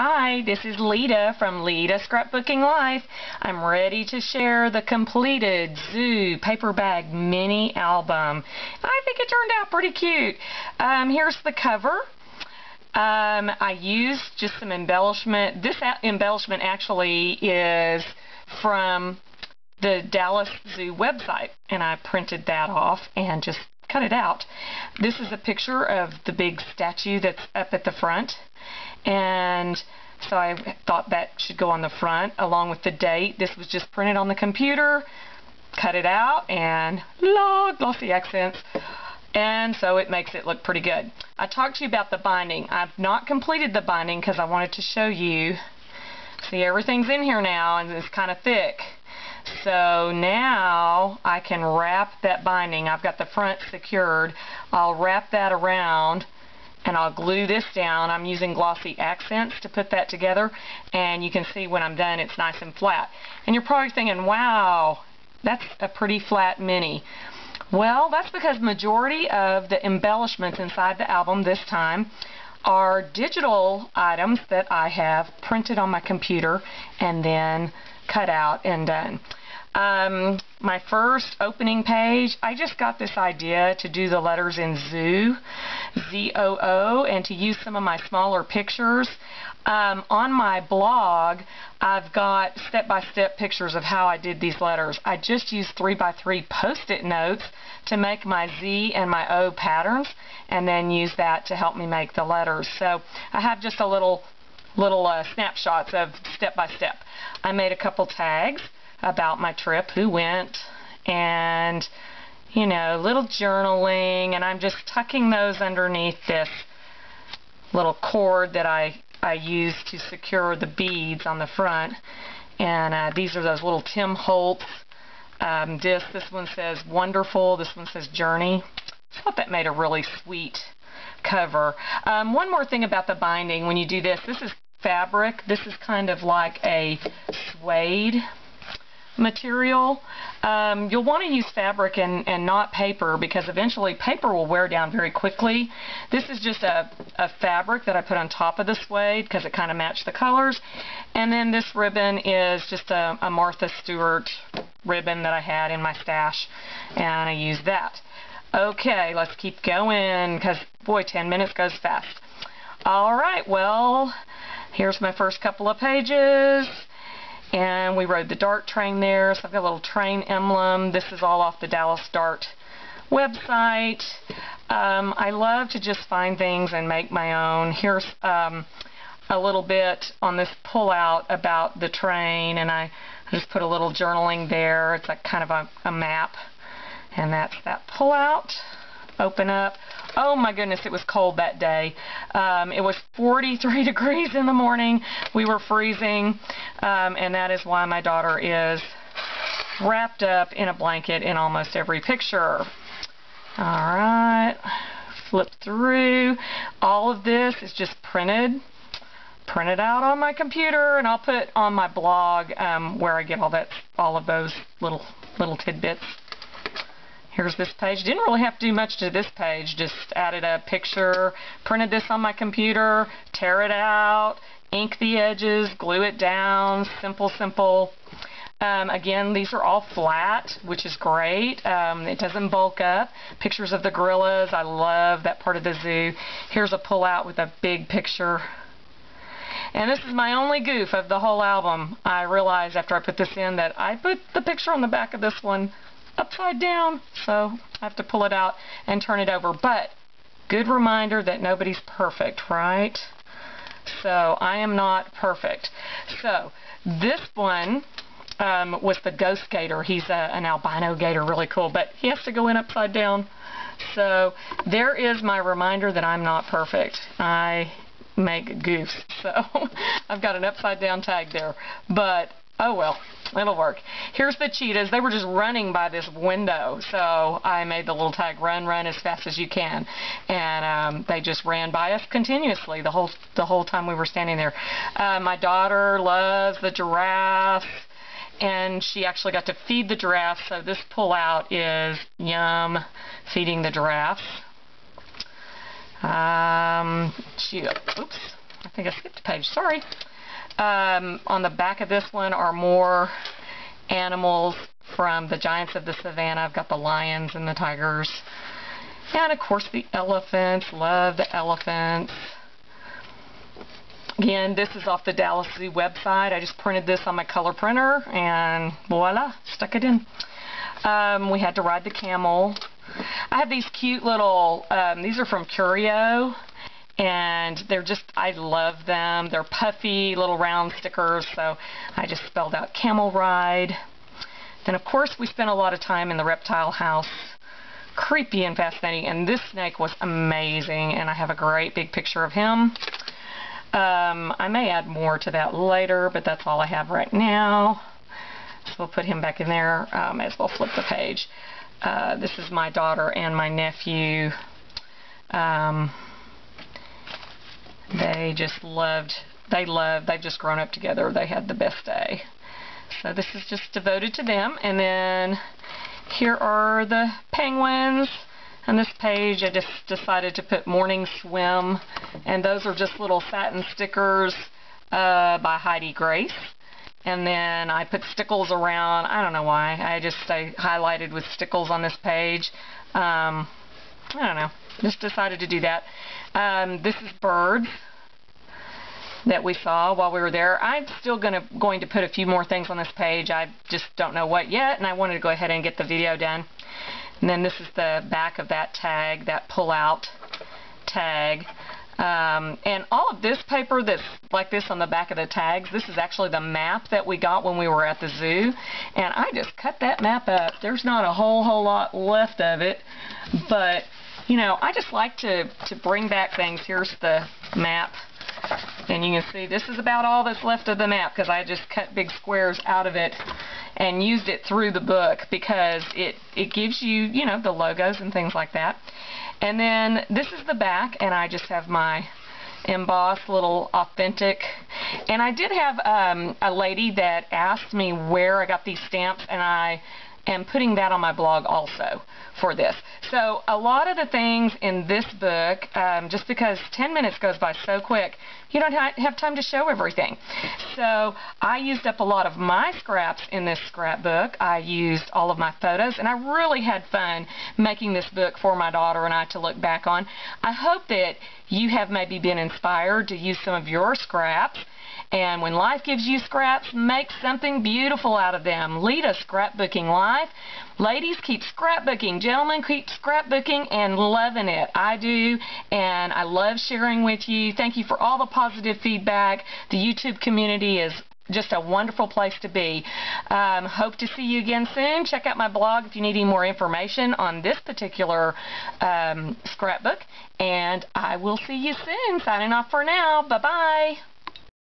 Hi, this is Lita from Lita Scrapbooking Life. I'm ready to share the completed Zoo paper bag mini album. I think it turned out pretty cute. Here's the cover. I used just some embellishment. This embellishment actually is from the Dallas Zoo website, and I printed that off and just cut it out. This is a picture of the big statue that's up at the front, and so I thought that should go on the front along with the date. This was just printed on the computer, cut it out, and glossy accents, and so it makes it look pretty good. I talked to you about the binding. I've not completed the binding because I wanted to show you. See, everything's in here now and it's kind of thick. So now I can wrap that binding. I've got the front secured. I'll wrap that around and I'll glue this down. I'm using glossy accents to put that together, and you can see when I'm done it's nice and flat. And you're probably thinking, wow, that's a pretty flat mini. Well, that's because majority of the embellishments inside the album this time are digital items that I have printed on my computer and then cut out and done. My first opening page, I just got this idea to do the letters in Zoo, Z-O-O, and to use some of my smaller pictures. On my blog, I've got step-by-step pictures of how I did these letters. I just used 3x3 post-it notes to make my Z and my O patterns, and then use that to help me make the letters. So I have just a little snapshots of step-by-step. I made a couple tags about my trip, who went, and you know, little journaling, and I'm just tucking those underneath this little cord that I use to secure the beads on the front. And these are those little Tim Holtz discs. This one says Wonderful, this one says Journey. I thought that made a really sweet cover. One more thing about the binding, when you do this, this is fabric. This is kind of like a suede material. You'll want to use fabric and not paper, because eventually paper will wear down very quickly. This is just a fabric that I put on top of the suede because it kind of matched the colors. And then this ribbon is just a Martha Stewart ribbon that I had in my stash, and I used that. Okay, let's keep going because, boy, 10 minutes goes fast. Alright, well, here's my first couple of pages. And we rode the DART train there, so I've got a little train emblem. This is all off the Dallas DART website. I love to just find things and make my own. Here's a little bit on this pullout about the train, and I just put a little journaling there. It's like kind of a map, and that's that pullout. Open up. Oh my goodness, it was cold that day. It was 43 degrees in the morning. We were freezing, and that is why my daughter is wrapped up in a blanket in almost every picture. Alright, flip through. All of this is just printed out on my computer, and I'll put on my blog where I get all of those little tidbits. Here's this page. Didn't really have to do much to this page. Just added a picture, printed this on my computer, tear it out, ink the edges, glue it down. Simple. Again, these are all flat, which is great. It doesn't bulk up. Pictures of the gorillas. I love that part of the zoo. Here's a pullout with a big picture. And this is my only goof of the whole album. I realized after I put this in that I put the picture on the back of this one upside down, so I have to pull it out and turn it over. But good reminder that nobody's perfect, right? So I am not perfect. So this one was the ghost gator. He's an albino gator, really cool, but he has to go in upside down. So there is my reminder that I'm not perfect. I make goofs. So I've got an upside down tag there, but oh well, it'll work. Here's the cheetahs. They were just running by this window, so I made the little tag, run as fast as you can. And they just ran by us continuously the whole time we were standing there. My daughter loves the giraffes, and she actually got to feed the giraffes, so this pullout is Yum feeding the giraffes. Oops. I think I skipped a page, sorry. On the back of this one are more animals from the Giants of the Savannah. I've got the lions and the tigers. And of course the elephants. Love the elephants. Again, this is off the Dallas Zoo website. I just printed this on my color printer and voila, stuck it in. We had to ride the camel. I have these cute little, these are from Curio, and they're just, I love them. They're puffy little round stickers, so I just spelled out camel ride. Then of course we spent a lot of time in the reptile house. Creepy and fascinating, and this snake was amazing, and I have a great big picture of him. I may add more to that later, but that's all I have right now. So we'll put him back in there. May as well flip the page. This is my daughter and my nephew. They just loved, they've just grown up together. They had the best day. So this is just devoted to them. And then here are the penguins. On this page I just decided to put morning swim, and those are just little satin stickers by Heidi Grace. And then I put stickles around. I don't know why. I highlighted with stickles on this page. I don't know. Just decided to do that. This is birds that we saw while we were there. I'm still going to put a few more things on this page. I just don't know what yet, and I wanted to go ahead and get the video done. And then this is the back of that tag, that pull-out tag. And all of this paper that's like this on the back of the tags, this is actually the map that we got when we were at the zoo. And I just cut that map up. There's not a whole lot left of it. But, you know, I just like to bring back things. Here's the map. And you can see this is about all that's left of the map, because I just cut big squares out of it and used it through the book, because it gives you, you know, the logos and things like that. And then this is the back, and I just have my embossed little authentic. And I did have a lady that asked me where I got these stamps, and I am putting that on my blog also for this. So a lot of the things in this book, just because 10 minutes goes by so quick, you don't have time to show everything. So I used up a lot of my scraps in this scrapbook. I used all of my photos, and I really had fun making this book for my daughter and I to look back on. I hope that you have maybe been inspired to use some of your scraps. And when life gives you scraps, make something beautiful out of them. Lead a scrapbooking life. Ladies, keep scrapbooking. Gentlemen, keep scrapbooking and loving it. I do, and I love sharing with you. Thank you for all the positive feedback. The YouTube community is just a wonderful place to be. Hope to see you again soon. Check out my blog if you need any more information on this particular scrapbook. And I will see you soon. Signing off for now. Bye-bye.